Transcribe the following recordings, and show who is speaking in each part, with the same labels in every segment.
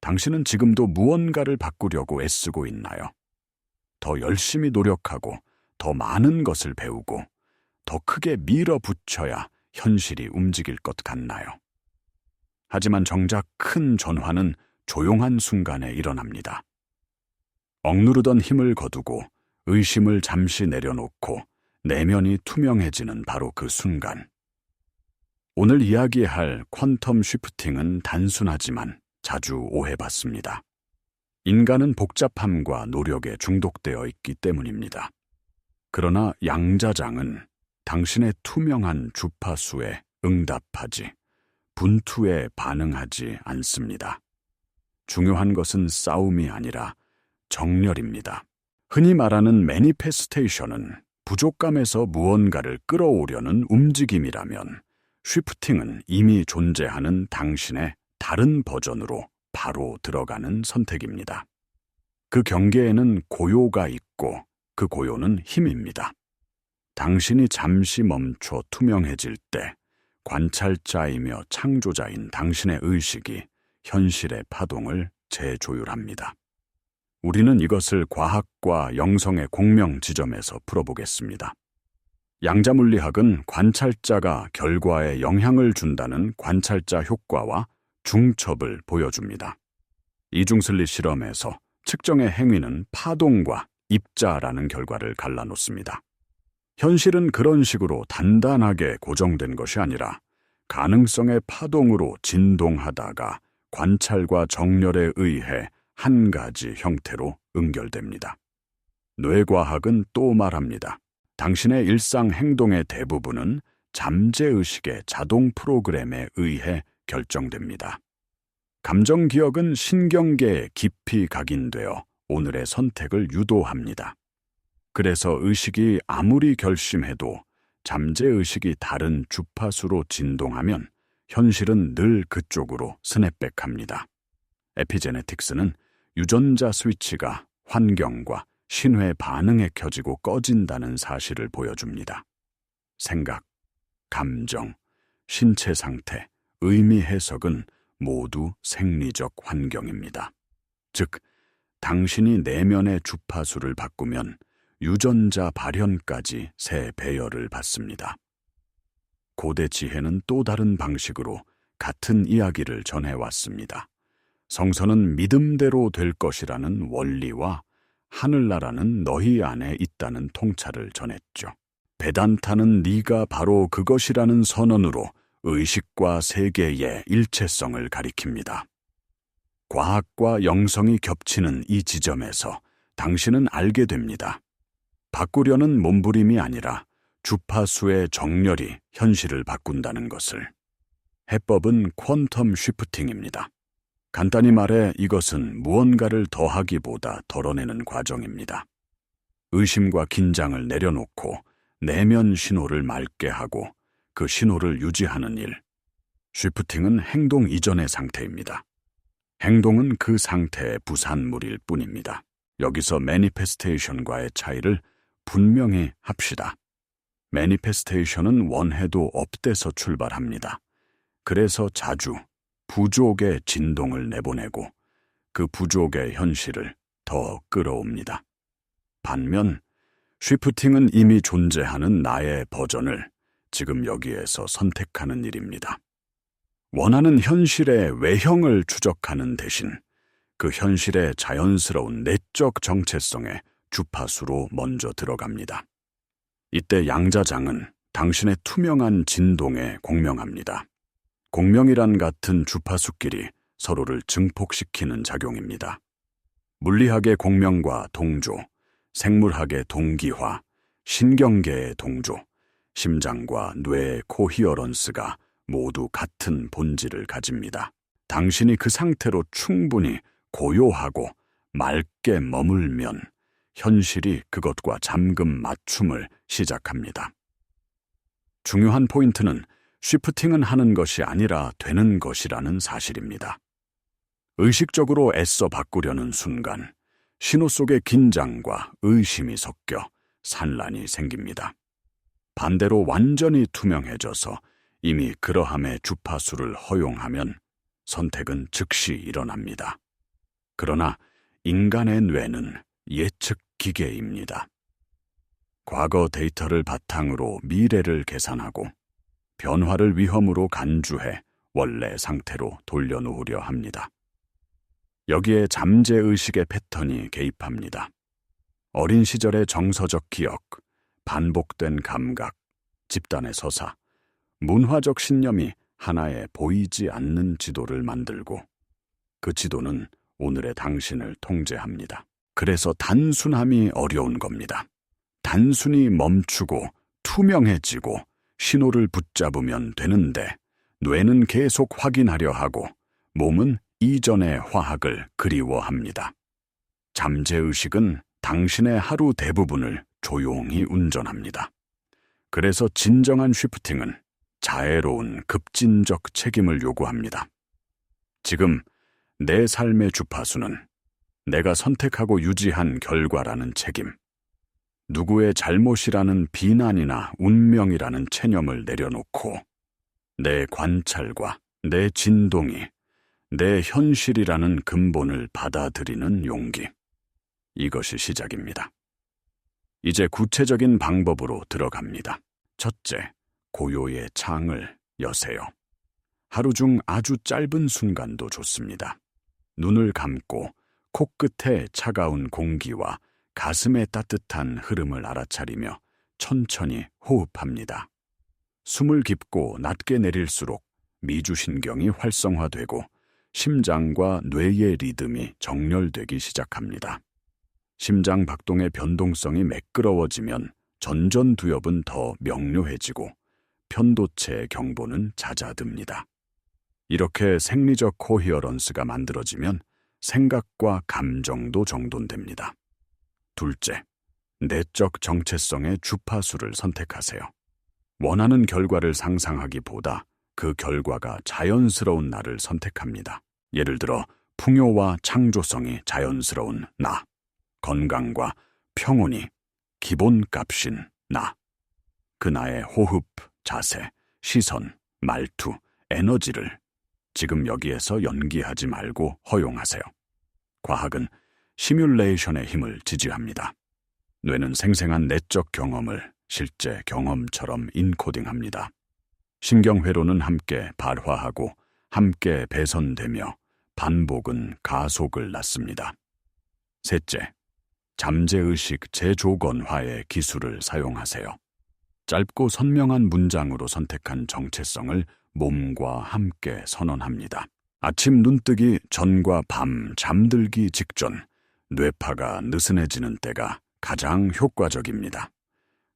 Speaker 1: 당신은 지금도 무언가를 바꾸려고 애쓰고 있나요? 더 열심히 노력하고 더 많은 것을 배우고 더 크게 밀어붙여야 현실이 움직일 것 같나요? 하지만 정작 큰 전환은 조용한 순간에 일어납니다. 억누르던 힘을 거두고 의심을 잠시 내려놓고 내면이 투명해지는 바로 그 순간. 오늘 이야기할 퀀텀 쉬프팅은 단순하지만 자주 오해받습니다. 인간은 복잡함과 노력에 중독되어 있기 때문입니다. 그러나 양자장은 당신의 투명한 주파수에 응답하지, 분투에 반응하지 않습니다. 중요한 것은 싸움이 아니라 정렬입니다. 흔히 말하는 매니페스테이션은 부족감에서 무언가를 끌어오려는 움직임이라면 쉬프팅은 이미 존재하는 당신의 다른 버전으로 바로 들어가는 선택입니다. 그 경계에는 고요가 있고 그 고요는 힘입니다. 당신이 잠시 멈춰 투명해질 때 관찰자이며 창조자인 당신의 의식이 현실의 파동을 재조율합니다. 우리는 이것을 과학과 영성의 공명 지점에서 풀어보겠습니다. 양자물리학은 관찰자가 결과에 영향을 준다는 관찰자 효과와 중첩을 보여줍니다. 이중슬리 실험에서 측정의 행위는 파동과 입자라는 결과를 갈라놓습니다. 현실은 그런 식으로 단단하게 고정된 것이 아니라 가능성의 파동으로 진동하다가 관찰과 정렬에 의해 한 가지 형태로 응결됩니다. 뇌과학은 또 말합니다. 당신의 일상 행동의 대부분은 잠재의식의 자동 프로그램에 의해 결정됩니다. 감정기억은 신경계에 깊이 각인되어 오늘의 선택을 유도합니다. 그래서 의식이 아무리 결심해도 잠재의식이 다른 주파수로 진동하면 현실은 늘 그쪽으로 스냅백합니다. 에피제네틱스는 유전자 스위치가 환경과 신회 반응에 켜지고 꺼진다는 사실을 보여줍니다. 생각, 감정, 신체 상태, 의미 해석은 모두 생리적 환경입니다. 즉, 당신이 내면의 주파수를 바꾸면 유전자 발현까지 새 배열을 받습니다. 고대 지혜는 또 다른 방식으로 같은 이야기를 전해왔습니다. 성서는 믿음대로 될 것이라는 원리와 하늘나라는 너희 안에 있다는 통찰을 전했죠. 베단타는 네가 바로 그것이라는 선언으로 의식과 세계의 일체성을 가리킵니다. 과학과 영성이 겹치는 이 지점에서 당신은 알게 됩니다. 바꾸려는 몸부림이 아니라 주파수의 정렬이 현실을 바꾼다는 것을. 해법은 퀀텀 쉬프팅입니다. 간단히 말해 이것은 무언가를 더하기보다 덜어내는 과정입니다. 의심과 긴장을 내려놓고 내면 신호를 맑게 하고 그 신호를 유지하는 일. 쉬프팅은 행동 이전의 상태입니다. 행동은 그 상태의 부산물일 뿐입니다. 여기서 매니페스테이션과의 차이를 분명히 합시다. 매니페스테이션은 원해도 업돼서 출발합니다. 그래서 자주 부족의 진동을 내보내고 그 부족의 현실을 더 끌어옵니다. 반면 쉬프팅은 이미 존재하는 나의 버전을 지금 여기에서 선택하는 일입니다. 원하는 현실의 외형을 추적하는 대신 그 현실의 자연스러운 내적 정체성에 주파수로 먼저 들어갑니다. 이때 양자장은 당신의 투명한 진동에 공명합니다. 공명이란 같은 주파수끼리 서로를 증폭시키는 작용입니다. 물리학의 공명과 동조, 생물학의 동기화, 신경계의 동조, 심장과 뇌의 코히어런스가 모두 같은 본질을 가집니다. 당신이 그 상태로 충분히 고요하고 맑게 머물면 현실이 그것과 잠금 맞춤을 시작합니다. 중요한 포인트는 쉬프팅은 하는 것이 아니라 되는 것이라는 사실입니다. 의식적으로 애써 바꾸려는 순간 신호 속의 긴장과 의심이 섞여 산란이 생깁니다. 반대로 완전히 투명해져서 이미 그러함의 주파수를 허용하면 선택은 즉시 일어납니다. 그러나 인간의 뇌는 예측 기계입니다. 과거 데이터를 바탕으로 미래를 계산하고 변화를 위험으로 간주해 원래 상태로 돌려놓으려 합니다. 여기에 잠재의식의 패턴이 개입합니다. 어린 시절의 정서적 기억, 반복된 감각, 집단의 서사, 문화적 신념이 하나의 보이지 않는 지도를 만들고 그 지도는 오늘의 당신을 통제합니다. 그래서 단순함이 어려운 겁니다. 단순히 멈추고 투명해지고 신호를 붙잡으면 되는데 뇌는 계속 확인하려 하고 몸은 이전의 화학을 그리워합니다. 잠재의식은 당신의 하루 대부분을 조용히 운전합니다. 그래서 진정한 쉬프팅은 자애로운 급진적 책임을 요구합니다. 지금 내 삶의 주파수는 내가 선택하고 유지한 결과라는 책임, 누구의 잘못이라는 비난이나 운명이라는 체념을 내려놓고 내 관찰과 내 진동이 내 현실이라는 근본을 받아들이는 용기. 이것이 시작입니다. 이제 구체적인 방법으로 들어갑니다. 첫째, 고요의 창을 여세요. 하루 중 아주 짧은 순간도 좋습니다. 눈을 감고 코끝에 차가운 공기와 가슴의 따뜻한 흐름을 알아차리며 천천히 호흡합니다. 숨을 깊고 낮게 내릴수록 미주신경이 활성화되고 심장과 뇌의 리듬이 정렬되기 시작합니다. 심장 박동의 변동성이 매끄러워지면 전전두엽은 더 명료해지고 편도체의 경보는 잦아듭니다. 이렇게 생리적 코히어런스가 만들어지면 생각과 감정도 정돈됩니다. 둘째, 내적 정체성의 주파수를 선택하세요. 원하는 결과를 상상하기보다 그 결과가 자연스러운 나를 선택합니다. 예를 들어 풍요와 창조성이 자연스러운 나, 건강과 평온이 기본값인 나, 그 나의 호흡, 자세, 시선, 말투, 에너지를 지금 여기에서 연기하지 말고 허용하세요. 과학은 시뮬레이션의 힘을 지지합니다. 뇌는 생생한 내적 경험을 실제 경험처럼 인코딩합니다. 신경회로는 함께 발화하고 함께 배선되며 반복은 가속을 낳습니다. 셋째, 잠재의식 재조건화의 기술을 사용하세요. 짧고 선명한 문장으로 선택한 정체성을 몸과 함께 선언합니다. 아침 눈뜨기 전과 밤 잠들기 직전, 뇌파가 느슨해지는 때가 가장 효과적입니다.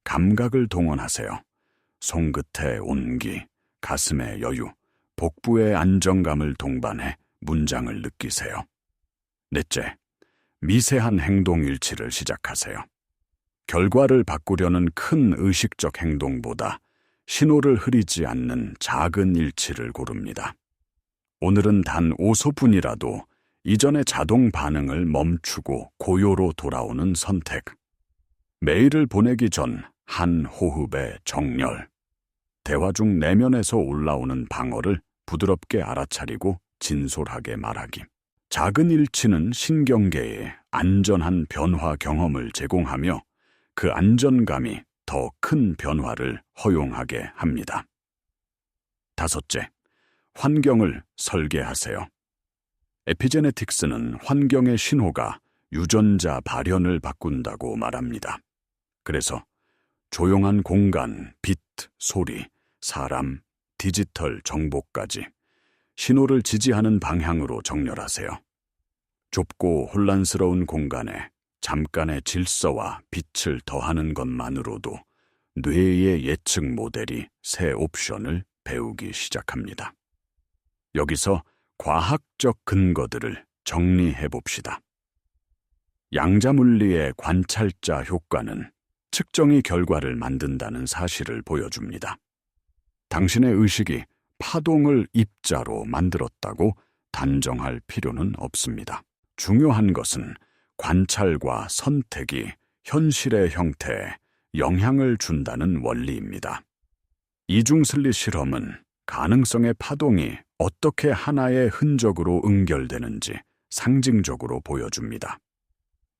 Speaker 1: 감각을 동원하세요. 손끝의 온기, 가슴의 여유, 복부의 안정감을 동반해 문장을 느끼세요. 넷째, 미세한 행동 일치를 시작하세요. 결과를 바꾸려는 큰 의식적 행동보다 신호를 흐리지 않는 작은 일치를 고릅니다. 오늘은 단 5소분이라도 이전의 자동 반응을 멈추고 고요로 돌아오는 선택. 메일을 보내기 전 한 호흡의 정렬. 대화 중 내면에서 올라오는 방어를 부드럽게 알아차리고 진솔하게 말하기. 작은 일치는 신경계에 안전한 변화 경험을 제공하며 그 안전감이 더 큰 변화를 허용하게 합니다. 다섯째, 환경을 설계하세요. 에피제네틱스는 환경의 신호가 유전자 발현을 바꾼다고 말합니다. 그래서 조용한 공간, 빛, 소리, 사람, 디지털 정보까지 신호를 지지하는 방향으로 정렬하세요. 좁고 혼란스러운 공간에 잠깐의 질서와 빛을 더하는 것만으로도 뇌의 예측 모델이 새 옵션을 배우기 시작합니다. 여기서 과학적 근거들을 정리해 봅시다. 양자물리의 관찰자 효과는 측정이 결과를 만든다는 사실을 보여줍니다. 당신의 의식이 파동을 입자로 만들었다고 단정할 필요는 없습니다. 중요한 것은 관찰과 선택이 현실의 형태에 영향을 준다는 원리입니다. 이중슬릿 실험은 가능성의 파동이 어떻게 하나의 흔적으로 응결되는지 상징적으로 보여줍니다.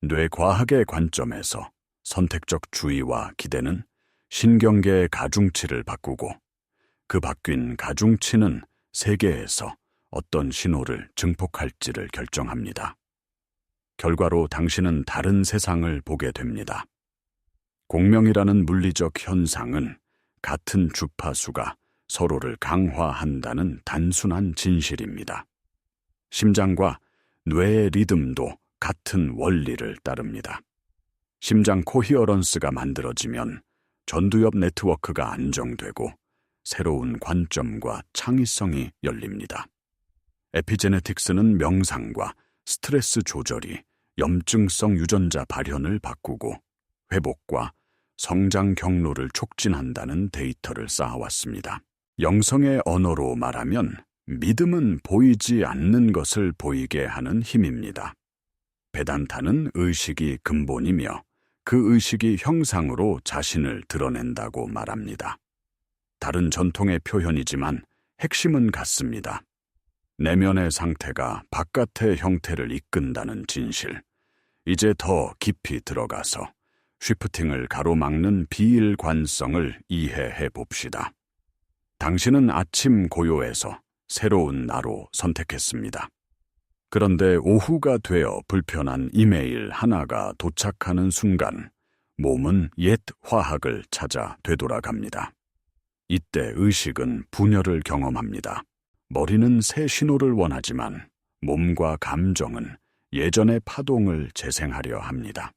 Speaker 1: 뇌과학의 관점에서 선택적 주의와 기대는 신경계의 가중치를 바꾸고, 그 바뀐 가중치는 세계에서 어떤 신호를 증폭할지를 결정합니다. 결과로 당신은 다른 세상을 보게 됩니다. 공명이라는 물리적 현상은 같은 주파수가 서로를 강화한다는 단순한 진실입니다. 심장과 뇌의 리듬도 같은 원리를 따릅니다. 심장 코히어런스가 만들어지면 전두엽 네트워크가 안정되고 새로운 관점과 창의성이 열립니다. 에피제네틱스는 명상과 스트레스 조절이 염증성 유전자 발현을 바꾸고 회복과 성장 경로를 촉진한다는 데이터를 쌓아왔습니다. 영성의 언어로 말하면 믿음은 보이지 않는 것을 보이게 하는 힘입니다. 베단타는 의식이 근본이며 그 의식이 형상으로 자신을 드러낸다고 말합니다. 다른 전통의 표현이지만 핵심은 같습니다. 내면의 상태가 바깥의 형태를 이끈다는 진실. 이제 더 깊이 들어가서 쉬프팅을 가로막는 비일관성을 이해해 봅시다. 당신은 아침 고요에서 새로운 나로 선택했습니다. 그런데 오후가 되어 불편한 이메일 하나가 도착하는 순간 몸은 옛 화학을 찾아 되돌아갑니다. 이때 의식은 분열을 경험합니다. 머리는 새 신호를 원하지만 몸과 감정은 예전의 파동을 재생하려 합니다.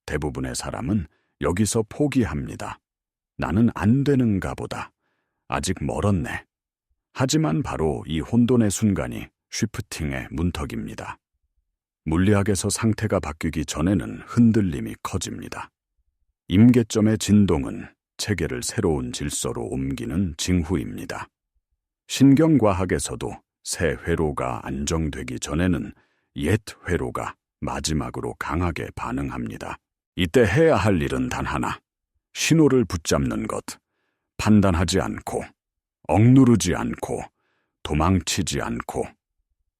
Speaker 1: 대부분의 사람은 여기서 포기합니다. 나는 안 되는가 보다. 아직 멀었네. 하지만 바로 이 혼돈의 순간이 쉬프팅의 문턱입니다. 물리학에서 상태가 바뀌기 전에는 흔들림이 커집니다. 임계점의 진동은 체계를 새로운 질서로 옮기는 징후입니다. 신경과학에서도 새 회로가 안정되기 전에는 옛 회로가 마지막으로 강하게 반응합니다. 이때 해야 할 일은 단 하나, 신호를 붙잡는 것, 판단하지 않고, 억누르지 않고, 도망치지 않고,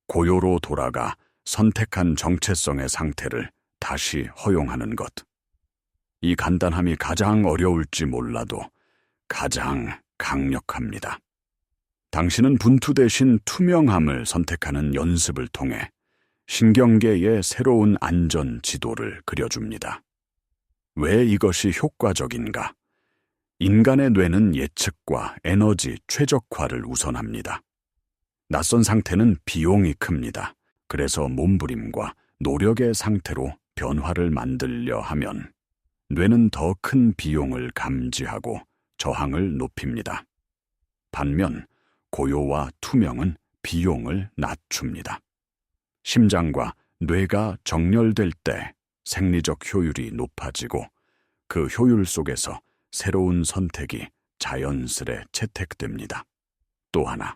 Speaker 1: 고요로 돌아가 선택한 정체성의 상태를 다시 허용하는 것. 이 간단함이 가장 어려울지 몰라도 가장 강력합니다. 당신은 분투 대신 투명함을 선택하는 연습을 통해 신경계의 새로운 안전 지도를 그려줍니다. 왜 이것이 효과적인가? 인간의 뇌는 예측과 에너지 최적화를 우선합니다. 낯선 상태는 비용이 큽니다. 그래서 몸부림과 노력의 상태로 변화를 만들려 하면 뇌는 더 큰 비용을 감지하고 저항을 높입니다. 반면 고요와 투명은 비용을 낮춥니다. 심장과 뇌가 정렬될 때 생리적 효율이 높아지고 그 효율 속에서 새로운 선택이 자연스레 채택됩니다. 또 하나,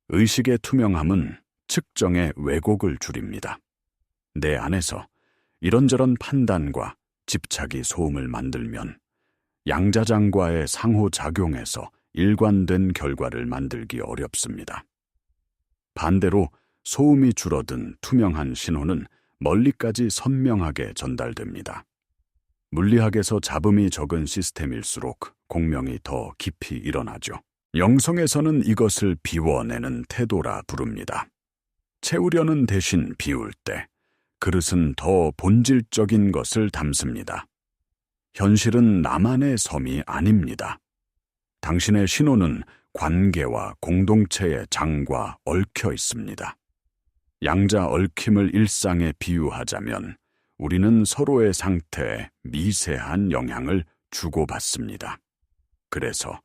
Speaker 1: 의식의 투명함은 측정의 왜곡을 줄입니다. 내 안에서 이런저런 판단과 집착이 소음을 만들면 양자장과의 상호작용에서 일관된 결과를 만들기 어렵습니다. 반대로 소음이 줄어든 투명한 신호는 멀리까지 선명하게 전달됩니다. 물리학에서 잡음이 적은 시스템일수록 공명이 더 깊이 일어나죠. 영성에서는 이것을 비워내는 태도라 부릅니다. 채우려는 대신 비울 때 그릇은 더 본질적인 것을 담습니다. 현실은 나만의 섬이 아닙니다. 당신의 신호는 관계와 공동체의 장과 얽혀 있습니다. 양자 얽힘을 일상에 비유하자면 우리는 서로의 상태에 미세한 영향을 주고받습니다. 그래서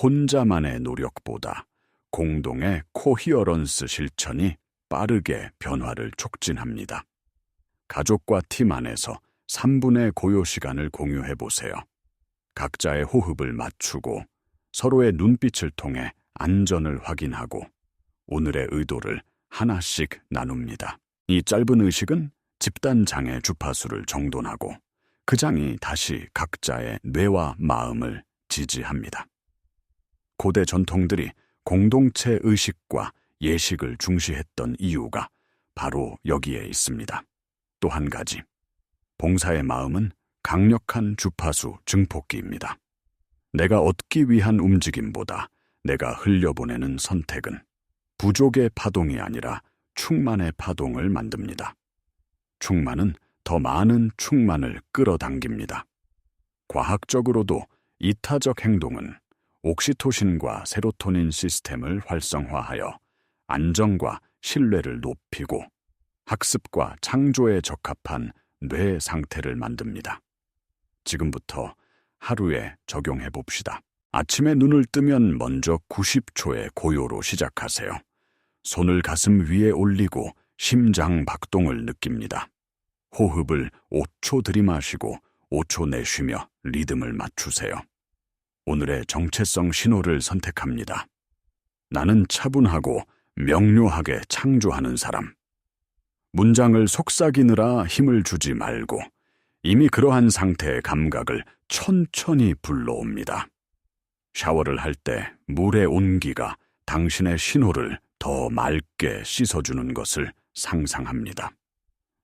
Speaker 1: 혼자만의 노력보다 공동의 코히어런스 실천이 빠르게 변화를 촉진합니다. 가족과 팀 안에서 3분의 고요 시간을 공유해 보세요. 각자의 호흡을 맞추고 서로의 눈빛을 통해 안전을 확인하고 오늘의 의도를 하나씩 나눕니다. 이 짧은 의식은 집단장의 주파수를 정돈하고 그 장이 다시 각자의 뇌와 마음을 지지합니다. 고대 전통들이 공동체 의식과 예식을 중시했던 이유가 바로 여기에 있습니다. 또 한 가지, 봉사의 마음은 강력한 주파수 증폭기입니다. 내가 얻기 위한 움직임보다 내가 흘려보내는 선택은 부족의 파동이 아니라 충만의 파동을 만듭니다. 충만은 더 많은 충만을 끌어당깁니다. 과학적으로도 이타적 행동은 옥시토신과 세로토닌 시스템을 활성화하여 안정과 신뢰를 높이고 학습과 창조에 적합한 뇌 상태를 만듭니다. 지금부터 하루에 적용해 봅시다. 아침에 눈을 뜨면 먼저 90초의 고요로 시작하세요. 손을 가슴 위에 올리고 심장 박동을 느낍니다. 호흡을 5초 들이마시고 5초 내쉬며 리듬을 맞추세요. 오늘의 정체성 신호를 선택합니다. 나는 차분하고 명료하게 창조하는 사람. 문장을 속삭이느라 힘을 주지 말고 이미 그러한 상태의 감각을 천천히 불러옵니다. 샤워를 할 때 물의 온기가 당신의 신호를 더 맑게 씻어주는 것을 상상합니다.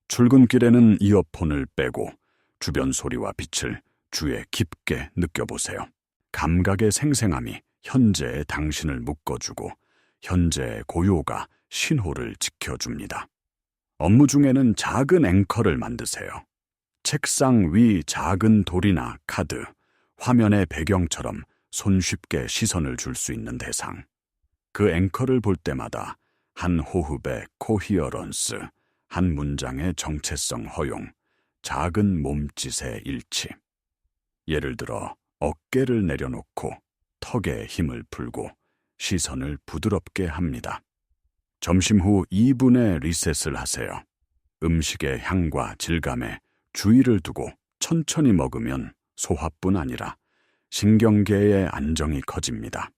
Speaker 1: 출근길에는 이어폰을 빼고 주변 소리와 빛을 주에 깊게 느껴보세요. 감각의 생생함이 현재의 당신을 묶어주고 현재의 고요가 신호를 지켜줍니다. 업무 중에는 작은 앵커를 만드세요. 책상 위 작은 돌이나 카드, 화면의 배경처럼 손쉽게 시선을 줄 수 있는 대상. 그 앵커를 볼 때마다 한 호흡의 코히어런스, 한 문장의 정체성 허용, 작은 몸짓의 일치. 예를 들어 어깨를 내려놓고 턱에 힘을 풀고 시선을 부드럽게 합니다. 점심 후 2분의 리셋을 하세요. 음식의 향과 질감에 주의를 두고 천천히 먹으면 소화뿐 아니라 신경계의 안정이 커집니다.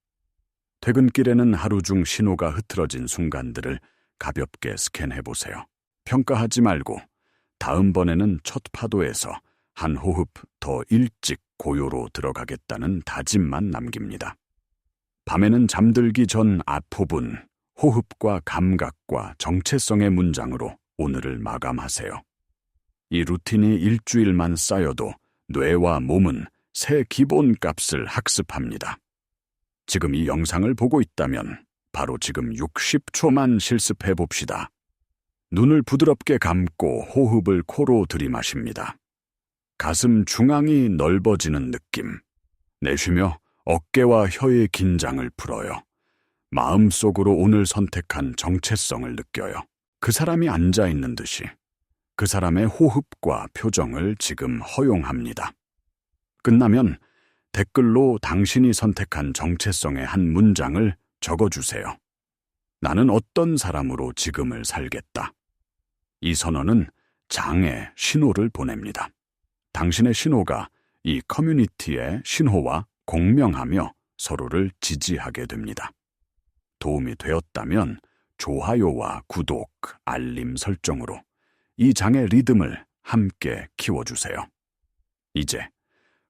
Speaker 1: 퇴근길에는 하루 중 신호가 흐트러진 순간들을 가볍게 스캔해보세요. 평가하지 말고 다음번에는 첫 파도에서 한 호흡 더 일찍 고요로 들어가겠다는 다짐만 남깁니다. 밤에는 잠들기 전 앞호분, 호흡과 감각과 정체성의 문장으로 오늘을 마감하세요. 이 루틴이 일주일만 쌓여도 뇌와 몸은 새 기본값을 학습합니다. 지금 이 영상을 보고 있다면 바로 지금 60초만 실습해 봅시다. 눈을 부드럽게 감고 호흡을 코로 들이마십니다. 가슴 중앙이 넓어지는 느낌. 내쉬며 어깨와 혀의 긴장을 풀어요. 마음속으로 오늘 선택한 정체성을 느껴요. 그 사람이 앉아 있는 듯이 그 사람의 호흡과 표정을 지금 허용합니다. 끝나면 댓글로 당신이 선택한 정체성의 한 문장을 적어주세요. 나는 어떤 사람으로 지금을 살겠다. 이 선언은 장의 신호를 보냅니다. 당신의 신호가 이 커뮤니티의 신호와 공명하며 서로를 지지하게 됩니다. 도움이 되었다면 좋아요와 구독, 알림 설정으로 이 장의 리듬을 함께 키워주세요. 이제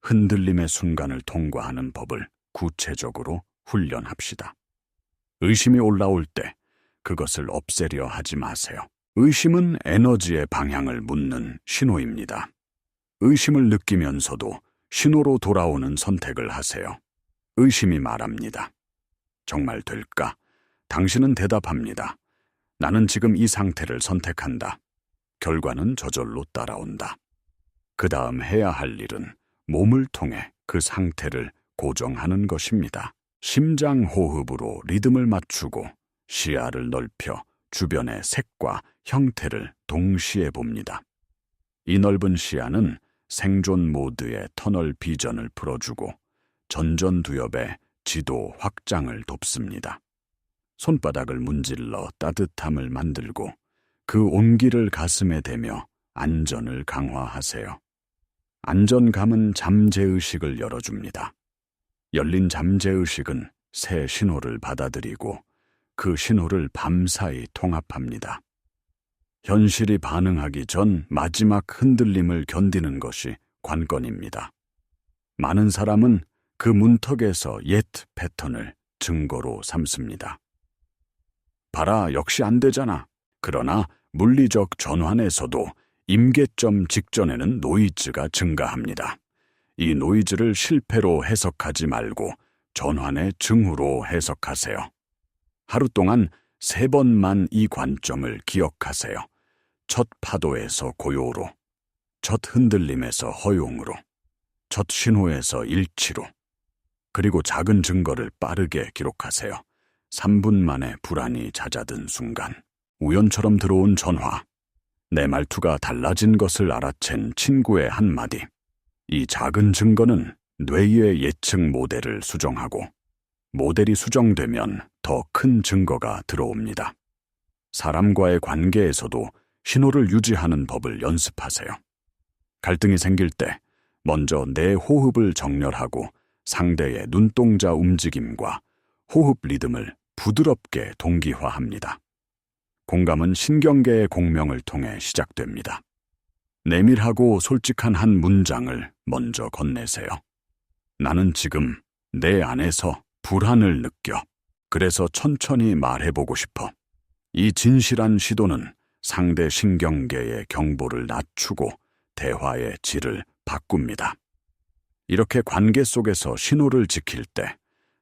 Speaker 1: 흔들림의 순간을 통과하는 법을 구체적으로 훈련합시다. 의심이 올라올 때 그것을 없애려 하지 마세요. 의심은 에너지의 방향을 묻는 신호입니다. 의심을 느끼면서도 신호로 돌아오는 선택을 하세요. 의심이 말합니다. 정말 될까? 당신은 대답합니다. 나는 지금 이 상태를 선택한다. 결과는 저절로 따라온다. 그 다음 해야 할 일은 몸을 통해 그 상태를 고정하는 것입니다. 심장 호흡으로 리듬을 맞추고 시야를 넓혀 주변의 색과 형태를 동시에 봅니다. 이 넓은 시야는 생존 모드의 터널 비전을 풀어주고 전전두엽의 지도 확장을 돕습니다. 손바닥을 문질러 따뜻함을 만들고 그 온기를 가슴에 대며 안전을 강화하세요. 안전감은 잠재의식을 열어줍니다. 열린 잠재의식은 새 신호를 받아들이고 그 신호를 밤사이 통합합니다. 현실이 반응하기 전 마지막 흔들림을 견디는 것이 관건입니다. 많은 사람은 그 문턱에서 옛 패턴을 증거로 삼습니다. 봐라, 역시 안 되잖아. 그러나 물리적 전환에서도 임계점 직전에는 노이즈가 증가합니다. 이 노이즈를 실패로 해석하지 말고 전환의 증후로 해석하세요. 하루 동안 3번만 이 관점을 기억하세요. 첫 파도에서 고요로, 첫 흔들림에서 허용으로, 첫 신호에서 일치로, 그리고 작은 증거를 빠르게 기록하세요. 3분 만에 불안이 잦아든 순간, 우연처럼 들어온 전화, 내 말투가 달라진 것을 알아챈 친구의 한마디. 이 작은 증거는 뇌의 예측 모델을 수정하고, 모델이 수정되면 더 큰 증거가 들어옵니다. 사람과의 관계에서도 신호를 유지하는 법을 연습하세요. 갈등이 생길 때 먼저 내 호흡을 정렬하고 상대의 눈동자 움직임과 호흡 리듬을 부드럽게 동기화합니다. 공감은 신경계의 공명을 통해 시작됩니다. 내밀하고 솔직한 한 문장을 먼저 건네세요. 나는 지금 내 안에서 불안을 느껴. 그래서 천천히 말해보고 싶어. 이 진실한 시도는 상대 신경계의 경보를 낮추고 대화의 질을 바꿉니다. 이렇게 관계 속에서 신호를 지킬 때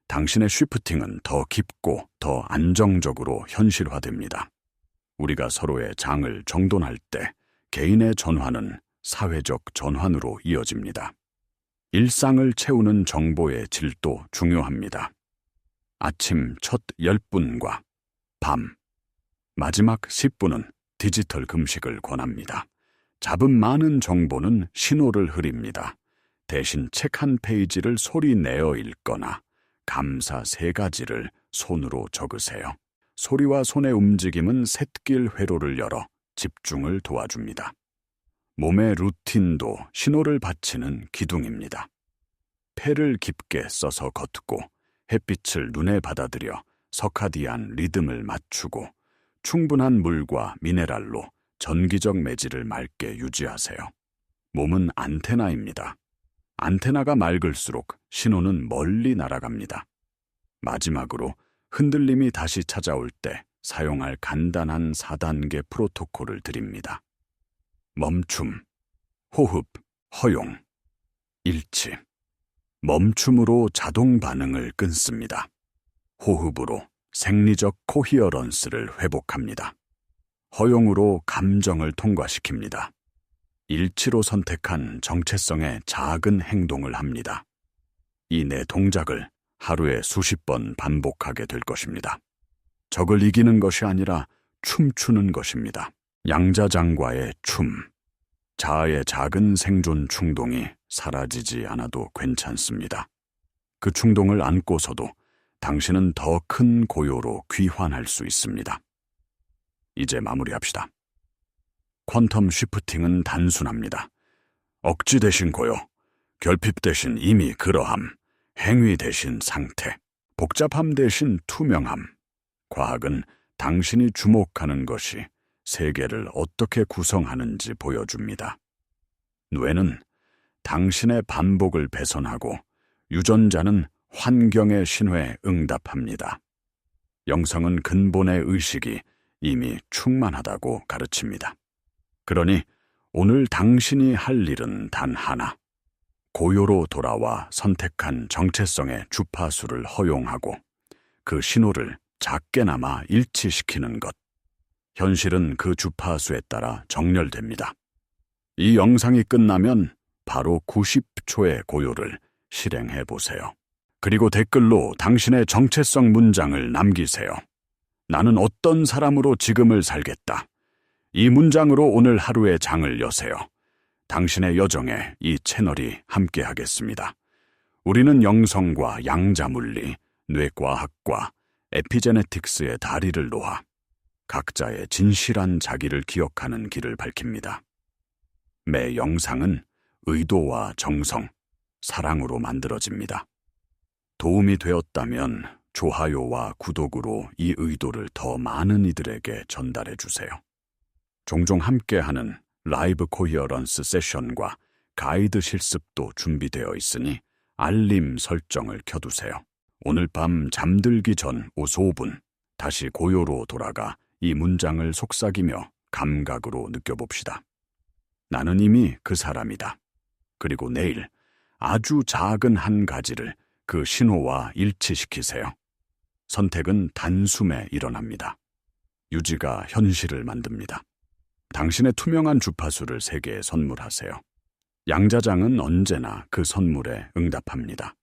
Speaker 1: 당신의 쉬프팅은 더 깊고 더 안정적으로 현실화됩니다. 우리가 서로의 장을 정돈할 때 개인의 전환은 사회적 전환으로 이어집니다. 일상을 채우는 정보의 질도 중요합니다. 아침 첫 10분과 밤 마지막 10분은 디지털 금식을 권합니다. 잡음 많은 정보는 신호를 흐립니다. 대신 책 한 페이지를 소리 내어 읽거나 감사 3가지를 손으로 적으세요. 소리와 손의 움직임은 샛길 회로를 열어 집중을 도와줍니다. 몸의 루틴도 신호를 받치는 기둥입니다. 폐를 깊게 써서 걷고 햇빛을 눈에 받아들여 서카디안 리듬을 맞추고 충분한 물과 미네랄로 전기적 매질을 맑게 유지하세요. 몸은 안테나입니다. 안테나가 맑을수록 신호는 멀리 날아갑니다. 마지막으로 흔들림이 다시 찾아올 때 사용할 간단한 4단계 프로토콜을 드립니다. 멈춤, 호흡, 허용, 일치. 멈춤으로 자동 반응을 끊습니다. 호흡으로 생리적 코히어런스를 회복합니다. 허용으로 감정을 통과시킵니다. 일치로 선택한 정체성의 작은 행동을 합니다. 이 네 동작을 하루에 수십 번 반복하게 될 것입니다. 적을 이기는 것이 아니라 춤추는 것입니다. 양자장과의 춤. 자아의 작은 생존 충동이 사라지지 않아도 괜찮습니다. 그 충동을 안고서도 당신은 더 큰 고요로 귀환할 수 있습니다. 이제 마무리합시다. 퀀텀 쉬프팅은 단순합니다. 억지 대신 고요, 결핍 대신 이미 그러함, 행위 대신 상태, 복잡함 대신 투명함. 과학은 당신이 주목하는 것이 세계를 어떻게 구성하는지 보여줍니다. 뇌는 당신의 반복을 배선하고 유전자는 환경의 신호에 응답합니다. 영성은 근본의 의식이 이미 충만하다고 가르칩니다. 그러니 오늘 당신이 할 일은 단 하나. 고요로 돌아와 선택한 정체성의 주파수를 허용하고 그 신호를 작게나마 일치시키는 것. 현실은 그 주파수에 따라 정렬됩니다. 이 영상이 끝나면 바로 90초의 고요를 실행해 보세요. 그리고 댓글로 당신의 정체성 문장을 남기세요. 나는 어떤 사람으로 지금을 살겠다. 이 문장으로 오늘 하루의 장을 여세요. 당신의 여정에 이 채널이 함께하겠습니다. 우리는 영성과 양자물리, 뇌과학과 에피제네틱스의 다리를 놓아 각자의 진실한 자기를 기억하는 길을 밝힙니다. 매 영상은 의도와 정성, 사랑으로 만들어집니다. 도움이 되었다면 좋아요와 구독으로 이 의도를 더 많은 이들에게 전달해 주세요. 종종 함께하는 라이브 코히어런스 세션과 가이드 실습도 준비되어 있으니 알림 설정을 켜두세요. 오늘 밤 잠들기 전 5분 다시 고요로 돌아가 이 문장을 속삭이며 감각으로 느껴봅시다. 나는 이미 그 사람이다. 그리고 내일 아주 작은 한 가지를 그 신호와 일치시키세요. 선택은 단숨에 일어납니다. 유지가 현실을 만듭니다. 당신의 투명한 주파수를 세계에 선물하세요. 양자장은 언제나 그 선물에 응답합니다.